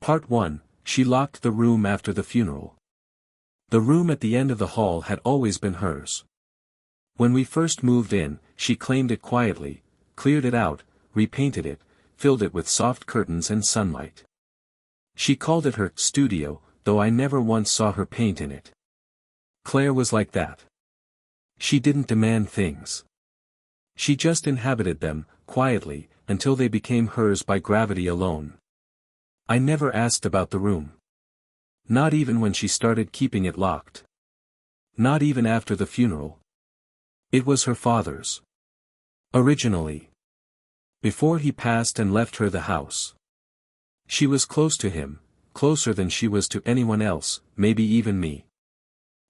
Part 1. She locked the room after the funeral. The room at the end of the hall had always been hers. When we first moved in, she claimed it quietly, cleared it out, repainted it, filled it with soft curtains and sunlight. She called it her studio, though I never once saw her paint in it. Claire was like that. She didn't demand things. She just inhabited them, quietly, until they became hers by gravity alone. I never asked about the room. Not even when she started keeping it locked. Not even after the funeral. It was her father's. Originally. Before he passed and left her the house. She was close to him, closer than she was to anyone else, maybe even me.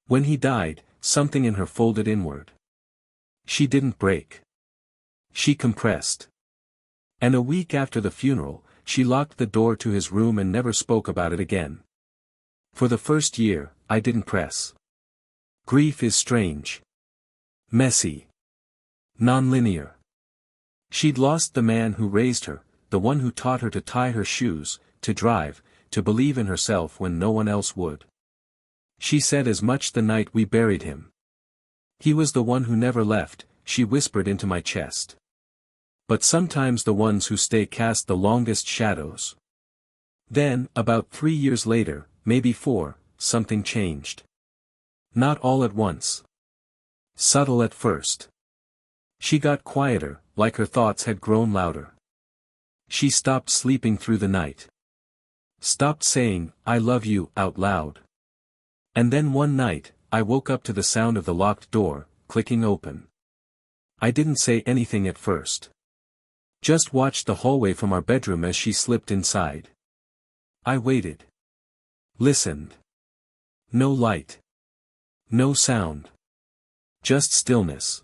When he died, something in her folded inward. She didn't break. She compressed. And a week after the funeral, she locked the door to his room and never spoke about it again. For the first year, I didn't press. Grief is strange. Messy. Non-linear. She'd lost the man who raised her, the one who taught her to tie her shoes, to drive, to believe in herself when no one else would. She said as much the night we buried him. He was the one who never left, she whispered into my chest. But sometimes the ones who stay cast the longest shadows. Then, about 3 years later, maybe 4, something changed. Not all at once. Subtle at first. She got quieter, like her thoughts had grown louder. She stopped sleeping through the night. Stopped saying, "I love you," out loud. And then one night, I woke up to the sound of the locked door, clicking open. I didn't say anything at first. Just watched the hallway from our bedroom as she slipped inside. I waited. Listened. No light. No sound. Just stillness.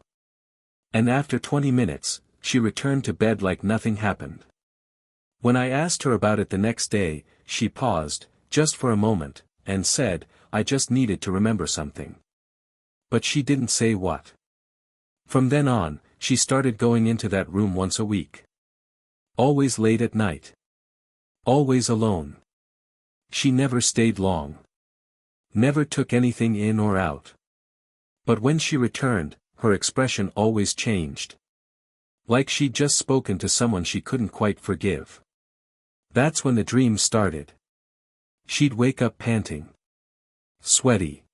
And after 20 minutes, she returned to bed like nothing happened. When I asked her about it the next day, she paused, just for a moment, and said, "I just needed to remember something." But she didn't say what. From then on, she started going into that room once a week. Always late at night. Always alone. She never stayed long. Never took anything in or out. But when she returned, her expression always changed. Like she'd just spoken to someone she couldn't quite forgive. That's when the dreams started. She'd wake up panting. Sweaty.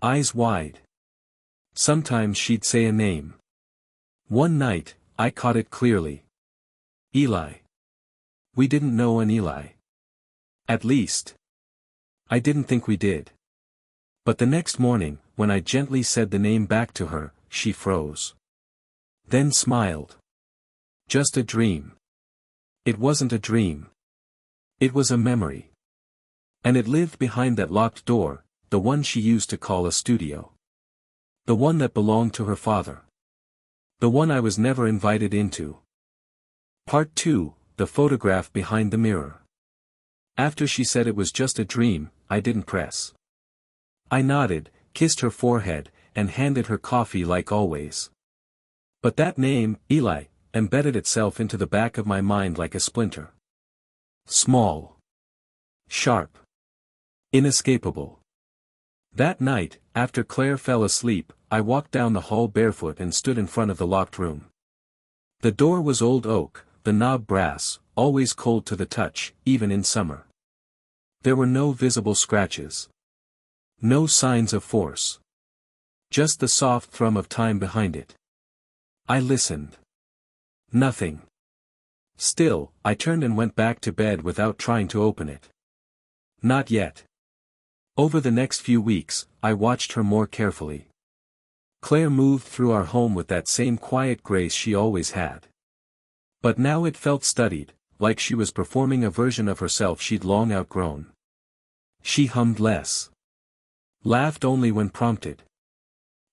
Eyes wide. Sometimes she'd say a name. One night, I caught it clearly. Eli. We didn't know an Eli. At least. I didn't think we did. But the next morning, when I gently said the name back to her, she froze. Then smiled. Just a dream. It wasn't a dream. It was a memory. And it lived behind that locked door, the one she used to call a studio. The one that belonged to her father. The one I was never invited into. Part 2, the photograph behind the mirror. After she said it was just a dream, I didn't press. I nodded, kissed her forehead, and handed her coffee like always. But that name, Eli, embedded itself into the back of my mind like a splinter. Small. Sharp. Inescapable. That night, after Claire fell asleep, I walked down the hall barefoot and stood in front of the locked room. The door was old oak, the knob brass, always cold to the touch, even in summer. There were no visible scratches. No signs of force. Just the soft thrum of time behind it. I listened. Nothing. Still, I turned and went back to bed without trying to open it. Not yet. Over the next few weeks, I watched her more carefully. Claire moved through our home with that same quiet grace she always had. But now it felt studied, like she was performing a version of herself she'd long outgrown. She hummed less. Laughed only when prompted.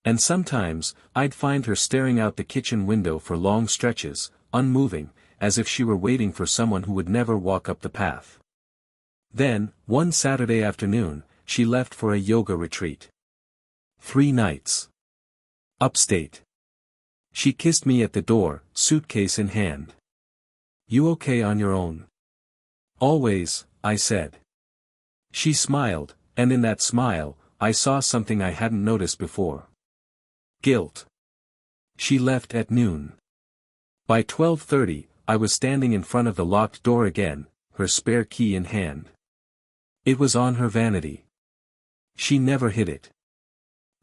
And sometimes, I'd find her staring out the kitchen window for long stretches, unmoving, as if she were waiting for someone who would never walk up the path. Then, one Saturday afternoon, she left for a yoga retreat. 3 nights. Upstate. She kissed me at the door, suitcase in hand. "You okay on your own?" "Always," I said. She smiled, and in that smile, I saw something I hadn't noticed before. Guilt. She left at noon. By 12:30, I was standing in front of the locked door again, her spare key in hand. It was on her vanity. She never hid it.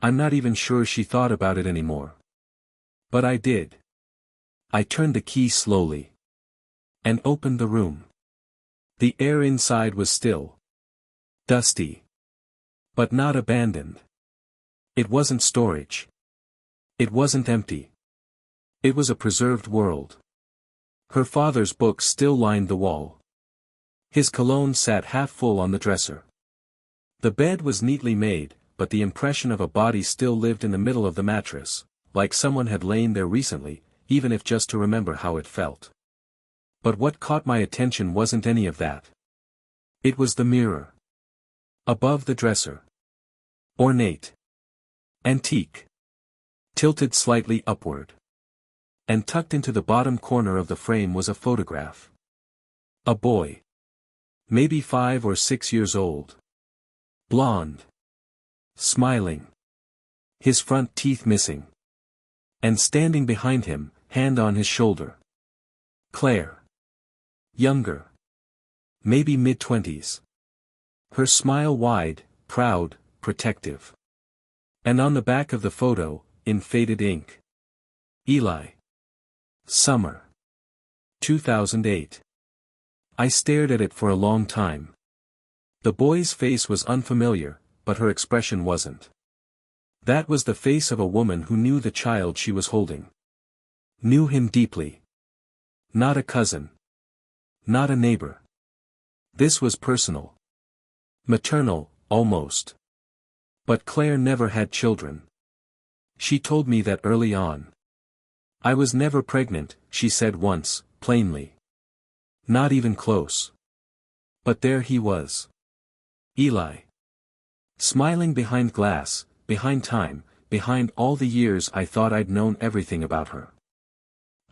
I'm not even sure she thought about it anymore. But I did. I turned the key slowly. And opened the room. The air inside was still. Dusty. But not abandoned. It wasn't storage. It wasn't empty. It was a preserved world. Her father's books still lined the wall. His cologne sat half full on the dresser. The bed was neatly made, but the impression of a body still lived in the middle of the mattress, like someone had lain there recently, even if just to remember how it felt. But what caught my attention wasn't any of that. It was the mirror. Above the dresser. Ornate. Antique. Tilted slightly upward. And tucked into the bottom corner of the frame was a photograph. A boy. Maybe 5 or 6 years old. Blonde. Smiling. His front teeth missing. And standing behind him, hand on his shoulder. Claire. Younger. Maybe mid-20s. Her smile wide, proud, protective. And on the back of the photo, in faded ink. Eli. Summer. 2008. I stared at it for a long time. The boy's face was unfamiliar, but her expression wasn't. That was the face of a woman who knew the child she was holding. Knew him deeply. Not a cousin. Not a neighbor. This was personal. Maternal, almost. But Claire never had children. She told me that early on. I was never pregnant, she said once, plainly. Not even close. But there he was. Eli. Smiling behind glass, behind time, behind all the years I thought I'd known everything about her.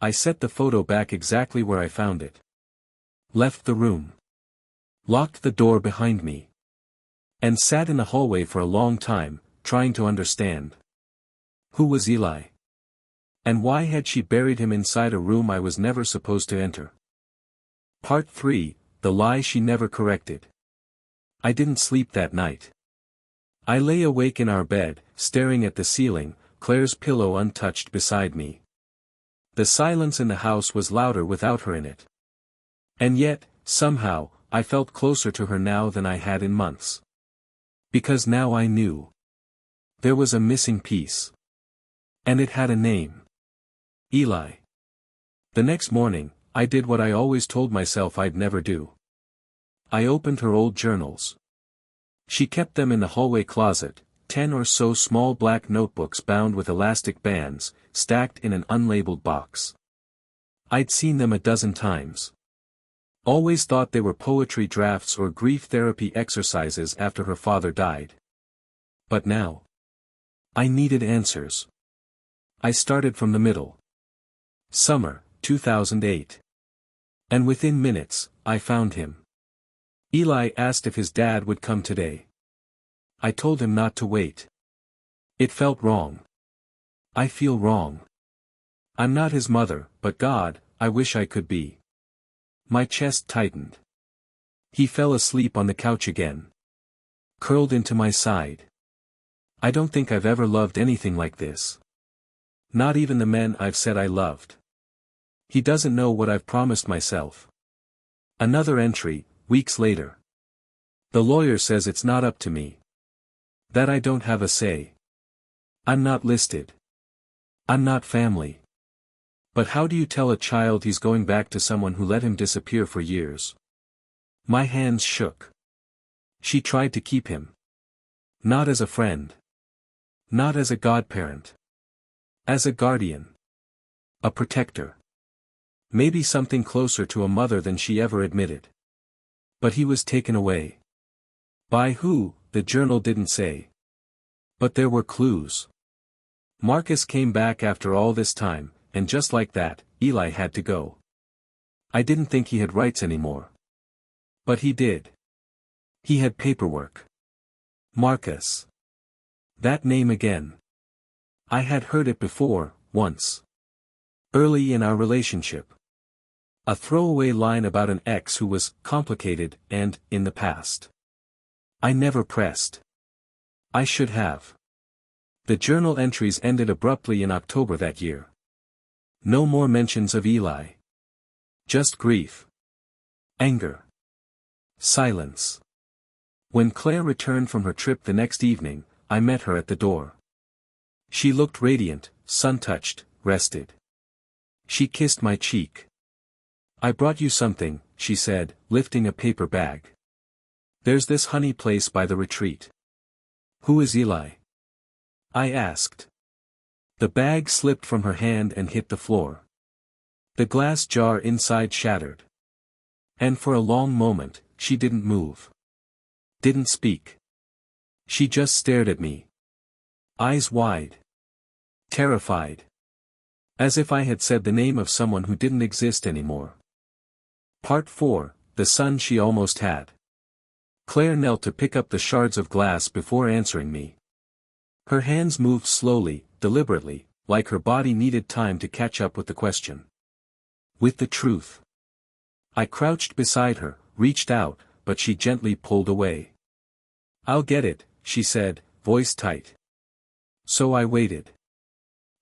I set the photo back exactly where I found it. Left the room. Locked the door behind me. And sat in the hallway for a long time, trying to understand. Who was Eli? And why had she buried him inside a room I was never supposed to enter? Part 3, The Lie She Never Corrected. I didn't sleep that night. I lay awake in our bed, staring at the ceiling, Claire's pillow untouched beside me. The silence in the house was louder without her in it. And yet, somehow, I felt closer to her now than I had in months. Because now I knew. There was a missing piece. And it had a name. Eli. The next morning, I did what I always told myself I'd never do. I opened her old journals. She kept them in the hallway closet, 10 or so small black notebooks bound with elastic bands, stacked in an unlabeled box. I'd seen them a dozen times. Always thought they were poetry drafts or grief therapy exercises after her father died. But now. I needed answers. I started from the middle. Summer, 2008. And within minutes, I found him. Eli asked if his dad would come today. I told him not to wait. It felt wrong. I feel wrong. I'm not his mother, but God, I wish I could be. My chest tightened. He fell asleep on the couch again. Curled into my side. I don't think I've ever loved anything like this. Not even the men I've said I loved. He doesn't know what I've promised myself. Another entry, weeks later. The lawyer says it's not up to me. That I don't have a say. I'm not listed. I'm not family. But how do you tell a child he's going back to someone who let him disappear for years? My hands shook. She tried to keep him. Not as a friend. Not as a godparent. As a guardian. A protector. Maybe something closer to a mother than she ever admitted. But he was taken away. By who, the journal didn't say. But there were clues. Marcus came back after all this time, and just like that, Eli had to go. I didn't think he had rights anymore. But he did. He had paperwork. Marcus. That name again. I had heard it before, once. Early in our relationship. A throwaway line about an ex who was complicated and, in the past. I never pressed. I should have. The journal entries ended abruptly in October that year. No more mentions of Eli. Just grief. Anger. Silence. When Claire returned from her trip the next evening, I met her at the door. She looked radiant, sun-touched, rested. She kissed my cheek. I brought you something, she said, lifting a paper bag. There's this honey place by the retreat. Who is Eli? I asked. The bag slipped from her hand and hit the floor. The glass jar inside shattered. And for a long moment, she didn't move. Didn't speak. She just stared at me. Eyes wide. Terrified. As if I had said the name of someone who didn't exist anymore. Part 4, the son she almost had. Claire knelt to pick up the shards of glass before answering me. Her hands moved slowly, deliberately, like her body needed time to catch up with the question. With the truth. I crouched beside her, reached out, but she gently pulled away. I'll get it, she said, voice tight. So I waited.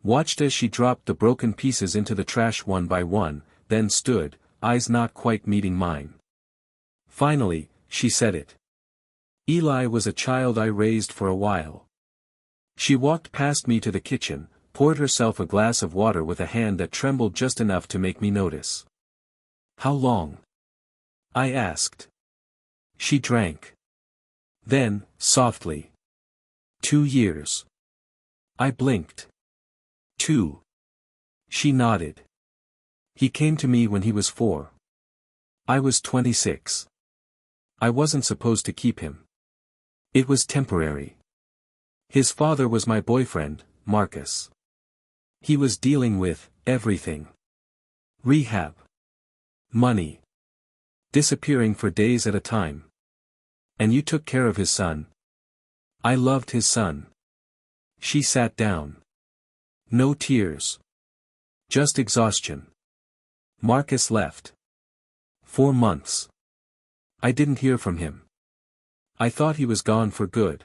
Watched as she dropped the broken pieces into the trash one by one, then stood, eyes not quite meeting mine. Finally, she said it. Eli was a child I raised for a while. She walked past me to the kitchen, poured herself a glass of water with a hand that trembled just enough to make me notice. How long? I asked. She drank. Then, softly. 2 years. I blinked. 2. She nodded. He came to me when he was 4. I was 26. I wasn't supposed to keep him. It was temporary. His father was my boyfriend, Marcus. He was dealing with everything. Rehab. Money. Disappearing for days at a time. And you took care of his son. I loved his son. She sat down. No tears. Just exhaustion. Marcus left. 4 months. I didn't hear from him. I thought he was gone for good.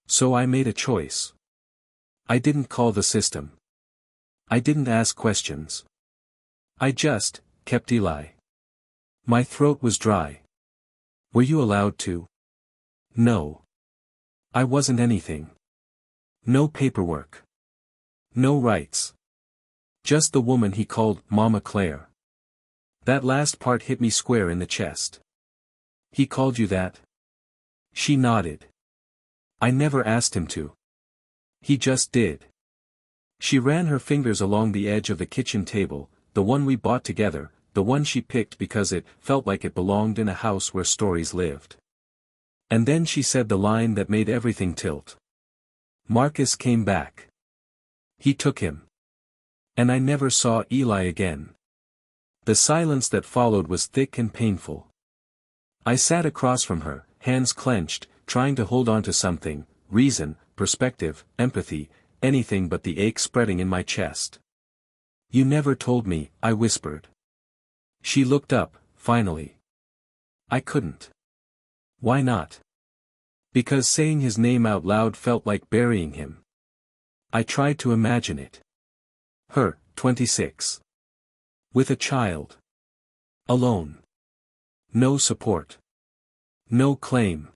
So I made a choice. I didn't call the system. I didn't ask questions. I just kept Eli. My throat was dry. Were you allowed to? No. I wasn't anything. No paperwork. No rights. Just the woman he called Mama Claire. That last part hit me square in the chest. He called you that? She nodded. I never asked him to. He just did. She ran her fingers along the edge of the kitchen table, the one we bought together, the one she picked because it felt like it belonged in a house where stories lived. And then she said the line that made everything tilt. Marcus came back. He took him. And I never saw Eli again. The silence that followed was thick and painful. I sat across from her, hands clenched, trying to hold on to something, reason, perspective, empathy, anything but the ache spreading in my chest. You never told me, I whispered. She looked up, finally. I couldn't. Why not? Because saying his name out loud felt like burying him. I tried to imagine it. Her, 26. With a child. Alone. No support. No claim.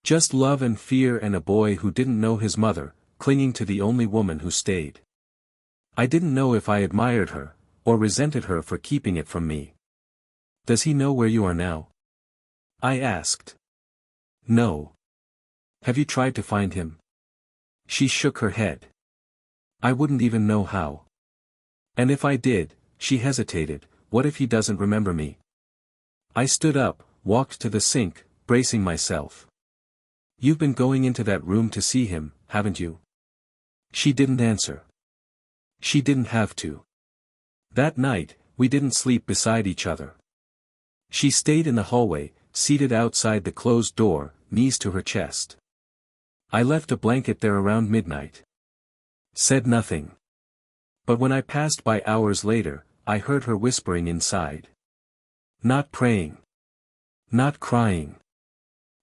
Just love and fear and a boy who didn't know his mother, clinging to the only woman who stayed. I didn't know if I admired her, or resented her for keeping it from me. Does he know where you are now? I asked. No. Have you tried to find him? She shook her head. I wouldn't even know how. And if I did, she hesitated, what if he doesn't remember me? I stood up, walked to the sink, bracing myself. You've been going into that room to see him, haven't you? She didn't answer. She didn't have to. That night, we didn't sleep beside each other. She stayed in the hallway, seated outside the closed door, knees to her chest. I left a blanket there around midnight. Said nothing. But when I passed by hours later, I heard her whispering inside. Not praying. Not crying.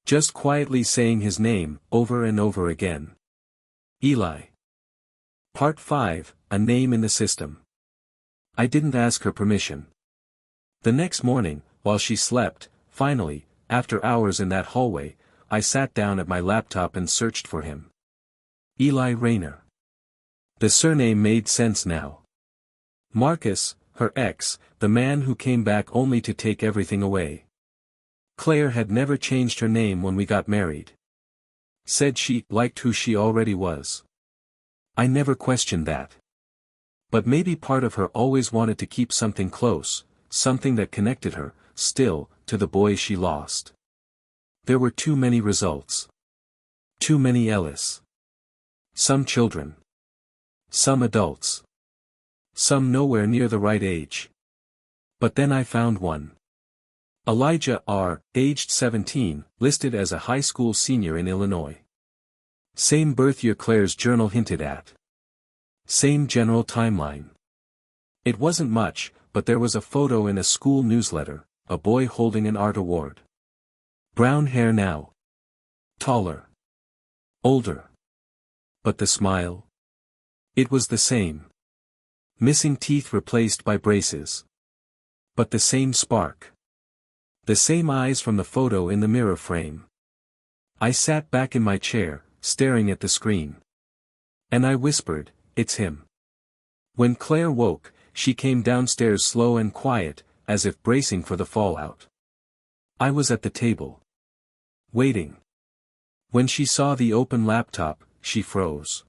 Just quietly saying his name, over and over again. Eli. Part 5, A Name in the System. I didn't ask her permission. The next morning, while she slept, finally, after hours in that hallway, I sat down at my laptop and searched for him. Eli Rayner. The surname made sense now. Marcus, her ex, the man who came back only to take everything away. Claire had never changed her name when we got married. Said she liked who she already was. I never questioned that. But maybe part of her always wanted to keep something close, something that connected her, still, to the boy she lost. There were too many results. Too many Ellis. Some children. Some adults. Some nowhere near the right age. But then I found one. Elijah R., aged 17, listed as a high school senior in Illinois. Same birth year Claire's journal hinted at. Same general timeline. It wasn't much, but there was a photo in a school newsletter, a boy holding an art award. Brown hair now. Taller. Older. But the smile? It was the same. Missing teeth replaced by braces. But the same spark. The same eyes from the photo in the mirror frame. I sat back in my chair, staring at the screen. And I whispered, "It's him." When Claire woke, she came downstairs slow and quiet, as if bracing for the fallout. I was at the table. Waiting. When she saw the open laptop, she froze.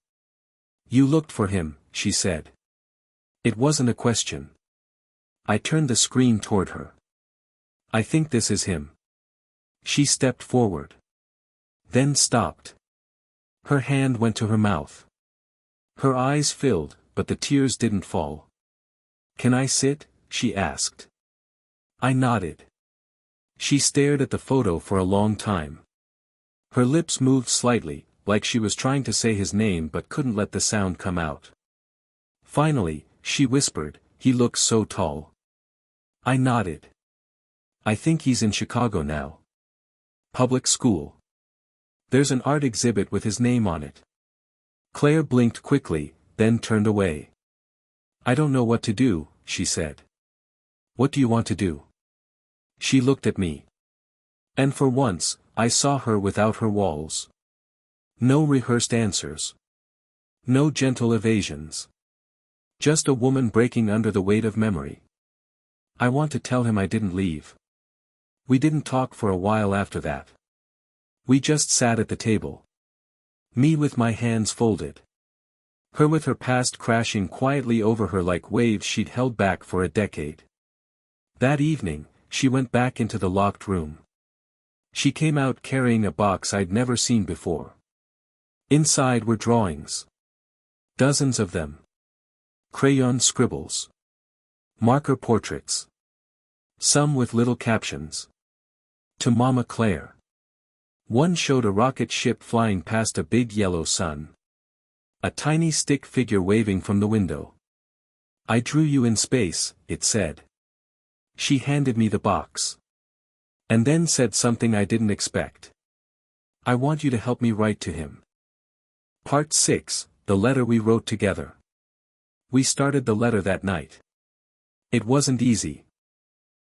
"You looked for him," she said. It wasn't a question. I turned the screen toward her. "I think this is him." She stepped forward. Then stopped. Her hand went to her mouth. Her eyes filled, but the tears didn't fall. "Can I sit?" she asked. I nodded. She stared at the photo for a long time. Her lips moved slightly, like she was trying to say his name but couldn't let the sound come out. Finally, she whispered, "He looks so tall." I nodded. "I think he's in Chicago now. Public school. There's an art exhibit with his name on it." Claire blinked quickly, then turned away. "I don't know what to do," she said. "What do you want to do?" She looked at me. And for once, I saw her without her walls. No rehearsed answers. No gentle evasions. Just a woman breaking under the weight of memory. "I want to tell him I didn't leave." We didn't talk for a while after that. We just sat at the table. Me with my hands folded. Her with her past crashing quietly over her like waves she'd held back for a decade. That evening, she went back into the locked room. She came out carrying a box I'd never seen before. Inside were drawings. Dozens of them. Crayon scribbles. Marker portraits. Some with little captions. To Mama Claire. One showed a rocket ship flying past a big yellow sun. A tiny stick figure waving from the window. "I drew you in space," it said. She handed me the box. And then said something I didn't expect. "I want you to help me write to him." Part 6, The Letter We Wrote Together. We started the letter that night. It wasn't easy.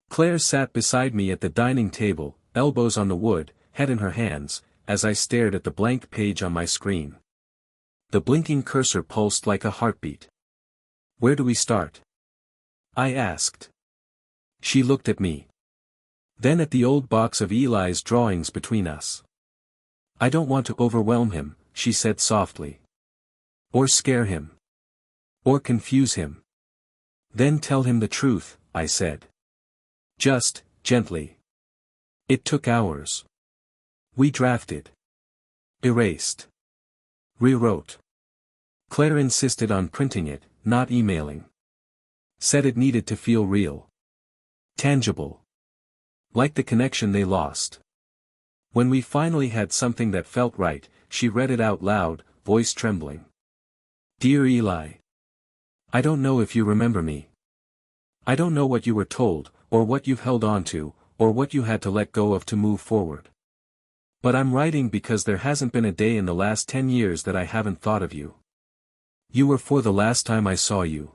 Claire sat beside me at the dining table, elbows on the wood, head in her hands, as I stared at the blank page on my screen. The blinking cursor pulsed like a heartbeat. "Where do we start?" I asked. She looked at me. Then at the old box of Eli's drawings between us. "I don't want to overwhelm him," she said softly. "Or scare him. Or confuse him. Then tell him the truth," I said. Just, gently. It took hours. We drafted. Erased. Rewrote. Claire insisted on printing it, not emailing. Said it needed to feel real. Tangible. Like the connection they lost. When we finally had something that felt right, she read it out loud, voice trembling. Dear Eli. I don't know if you remember me. I don't know what you were told, or what you've held on to, or what you had to let go of to move forward. But I'm writing because there hasn't been a day in the last 10 years that I haven't thought of you. You were for the last time I saw you.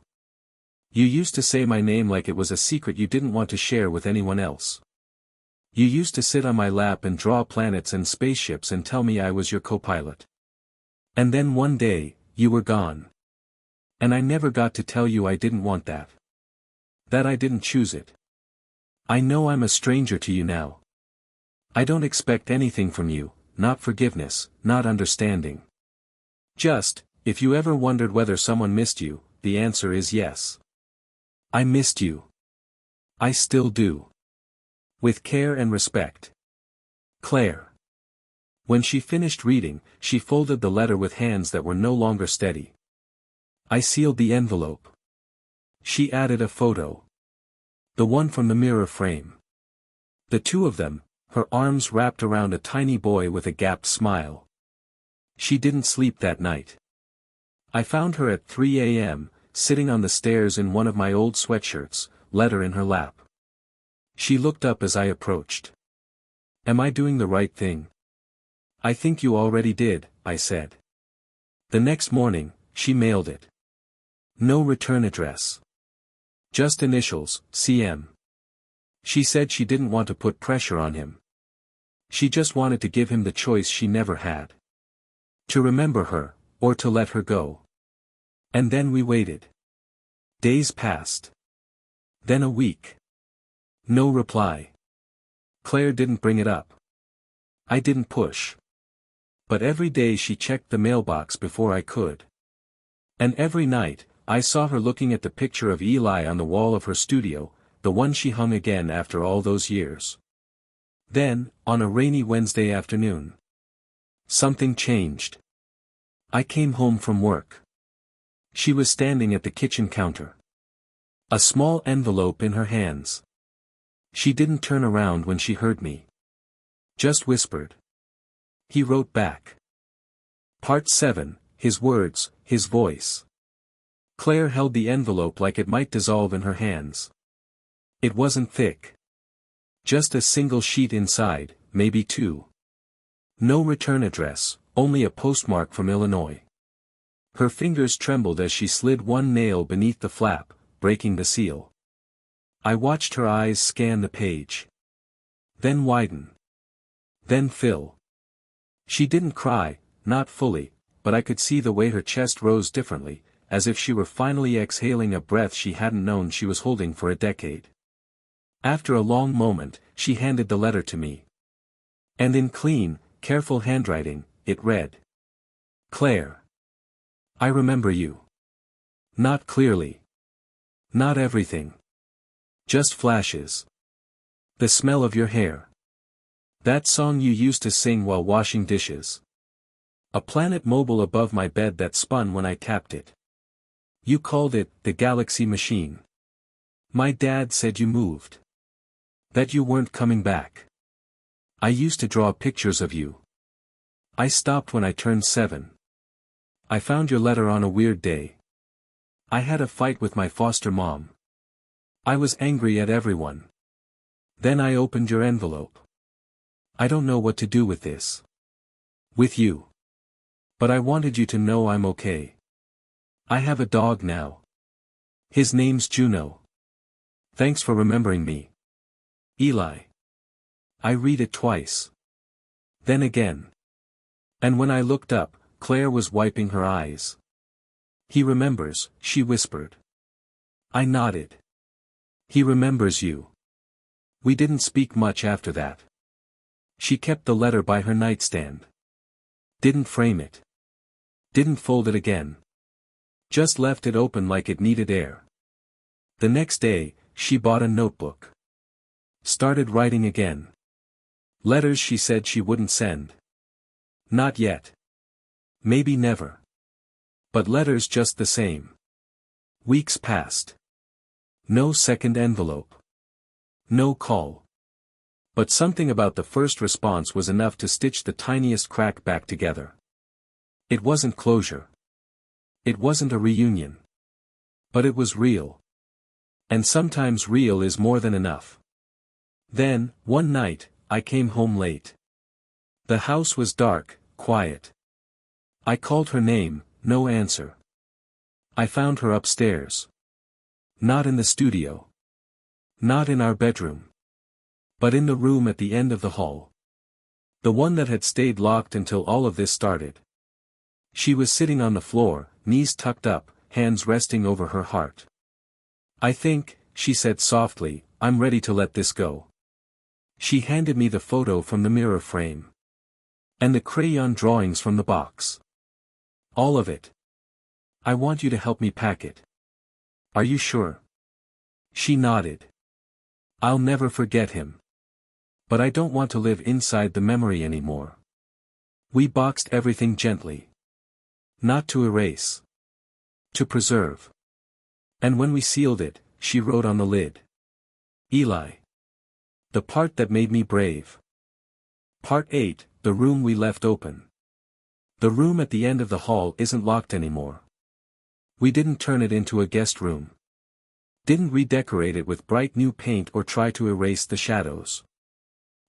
You used to say my name like it was a secret you didn't want to share with anyone else. You used to sit on my lap and draw planets and spaceships and tell me I was your co-pilot. And then one day, you were gone. And I never got to tell you I didn't want that. That I didn't choose it. I know I'm a stranger to you now. I don't expect anything from you, not forgiveness, not understanding. Just, if you ever wondered whether someone missed you, the answer is yes. I missed you. I still do. With care and respect. Claire. When she finished reading, she folded the letter with hands that were no longer steady. I sealed the envelope. She added a photo. The one from the mirror frame. The two of them, her arms wrapped around a tiny boy with a gapped smile. She didn't sleep that night. I found her at 3 a.m., sitting on the stairs in one of my old sweatshirts, letter in her lap. She looked up as I approached. Am I doing the right thing? I think you already did, I said. The next morning, she mailed it. No return address. Just initials, CM. She said she didn't want to put pressure on him. She just wanted to give him the choice she never had. To remember her, or to let her go. And then we waited. Days passed. Then a week. No reply. Claire didn't bring it up. I didn't push. But every day she checked the mailbox before I could. And every night, I saw her looking at the picture of Eli on the wall of her studio, the one she hung again after all those years. Then, on a rainy Wednesday afternoon, something changed. I came home from work. She was standing at the kitchen counter. A small envelope in her hands. She didn't turn around when she heard me. Just whispered. He wrote back. Part 7, his words, his voice. Claire held the envelope like it might dissolve in her hands. It wasn't thick. Just a single sheet inside, maybe two. No return address, only a postmark from Illinois. Her fingers trembled as she slid one nail beneath the flap, breaking the seal. I watched her eyes scan the page. Then widen. Then fill. She didn't cry, not fully, but I could see the way her chest rose differently, as if she were finally exhaling a breath she hadn't known she was holding for a decade. After a long moment, she handed the letter to me. And in clean, careful handwriting, it read. Claire. I remember you. Not clearly. Not everything. Just flashes. The smell of your hair. That song you used to sing while washing dishes. A planet mobile above my bed that spun when I tapped it. You called it, the Galaxy Machine. My dad said you moved. That you weren't coming back. I used to draw pictures of you. I stopped when I turned 7. I found your letter on a weird day. I had a fight with my foster mom. I was angry at everyone. Then I opened your envelope. I don't know what to do with this. With you. But I wanted you to know I'm okay. I have a dog now. His name's Juno. Thanks for remembering me. Eli. I read it twice. Then again. And when I looked up, Claire was wiping her eyes. He remembers, she whispered. I nodded. He remembers you. We didn't speak much after that. She kept the letter by her nightstand. Didn't frame it. Didn't fold it again. Just left it open like it needed air. The next day, she bought a notebook. Started writing again. Letters she said she wouldn't send. Not yet. Maybe never. But letters just the same. Weeks passed. No second envelope. No call. But something about the first response was enough to stitch the tiniest crack back together. It wasn't closure. It wasn't a reunion. But it was real. And sometimes real is more than enough. Then, one night, I came home late. The house was dark, quiet. I called her name, no answer. I found her upstairs. Not in the studio. Not in our bedroom. But in the room at the end of the hall. The one that had stayed locked until all of this started. She was sitting on the floor, knees tucked up, hands resting over her heart. "I think," she said softly, "I'm ready to let this go." She handed me the photo from the mirror frame. And the crayon drawings from the box. All of it. "I want you to help me pack it." "Are you sure?" She nodded. "I'll never forget him. But I don't want to live inside the memory anymore." We boxed everything gently. Not to erase. To preserve. And when we sealed it, she wrote on the lid. Eli. The part that made me brave. Part 8, the room we left open. The room at the end of the hall isn't locked anymore. We didn't turn it into a guest room. Didn't redecorate it with bright new paint or try to erase the shadows.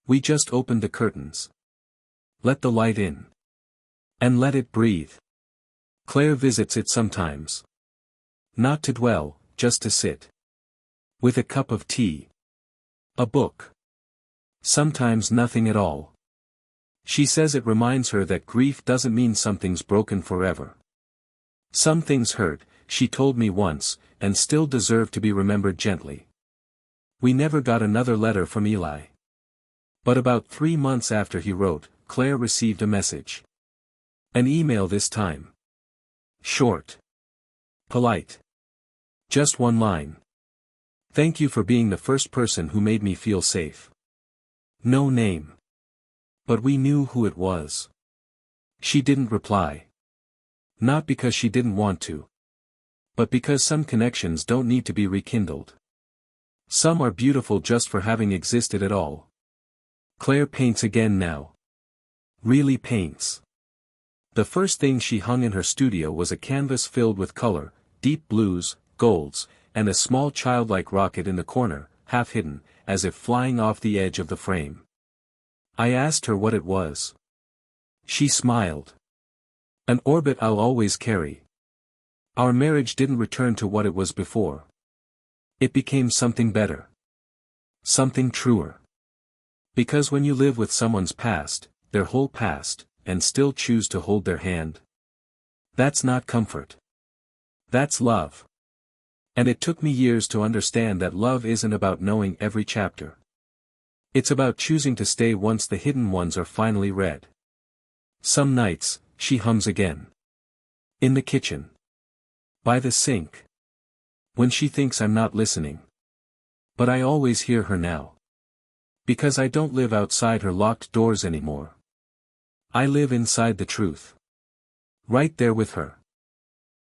We just opened the curtains. Let the light in. And let it breathe. Claire visits it sometimes. Not to dwell, just to sit. With a cup of tea. A book. Sometimes nothing at all. She says it reminds her that grief doesn't mean something's broken forever. Some things hurt, she told me once, and still deserve to be remembered gently. We never got another letter from Eli. But about 3 months after he wrote, Claire received a message. An email this time. Short. Polite. Just one line. "Thank you for being the first person who made me feel safe." No name. But we knew who it was. She didn't reply. Not because she didn't want to. But because some connections don't need to be rekindled. Some are beautiful just for having existed at all. Claire paints again now. Really paints. The first thing she hung in her studio was a canvas filled with color, deep blues, golds, and a small childlike rocket in the corner, half hidden, as if flying off the edge of the frame. I asked her what it was. She smiled. "An orbit I'll always carry." Our marriage didn't return to what it was before. It became something better. Something truer. Because when you live with someone's past, their whole past, and still choose to hold their hand, that's not comfort. That's love. And it took me years to understand that love isn't about knowing every chapter. It's about choosing to stay once the hidden ones are finally read. Some nights, she hums again. In the kitchen. By the sink. When she thinks I'm not listening. But I always hear her now. Because I don't live outside her locked doors anymore. I live inside the truth. Right there with her.